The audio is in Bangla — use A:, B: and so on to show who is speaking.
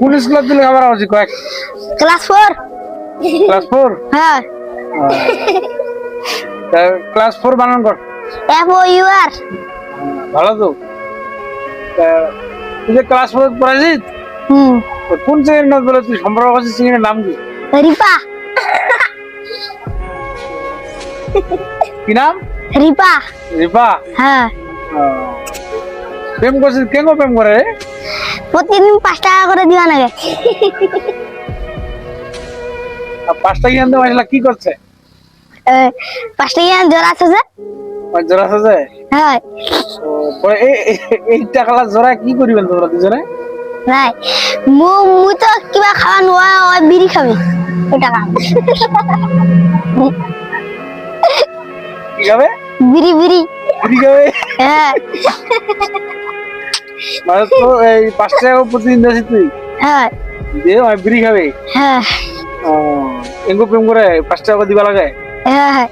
A: কোন স্কুলে দিলে খাবার আছে কয়েক
B: ক্লাস 4
A: ক্লাস 4
B: হ্যাঁ
A: ক্লাস 4 বানান কর
B: এফ ও ইউ আর
A: ভালো তো তুই যে ক্লাস 4 পড়াছিস কোন শ্রেণীর নাচ বলে তুই সম্পর্ক আছিস শ্রেণীর নাম কি
B: রিপা
A: কি নাম
B: রিপা
A: রিপা
B: হ্যাঁ
A: প্রেম করছিস কেন প্রেম করে রে?
B: প্রতিদিন 5 টাকা করে দিবা লাগে
A: আর 5 টাকা আনতে মাসলা কি করছে
B: 5 টাকা জোড়া আছে যে
A: জোড়া আছে
B: হ্যাঁ
A: পরে এই টাকালা জোড়া কি করিবেন তোমরা দুজনে
B: নাই মুই তো কিবা খাওয়া নোয়া ওই বিড়ি খাবি ওই টাকা
A: কি খাবে
B: বিড়ি বিড়ি
A: বিড়ি খাবে
B: হ্যাঁ
A: মানে তো এই 5 টাকা প্রতিদিন দিছিস তুই
B: হ্যাঁ
A: দিয়ে ওই বিড়ি খাবে
B: হ্যাঁ
A: এঙ্গো প্রেম করে 5 টাকা দিবা লাগে
B: হ্যাঁ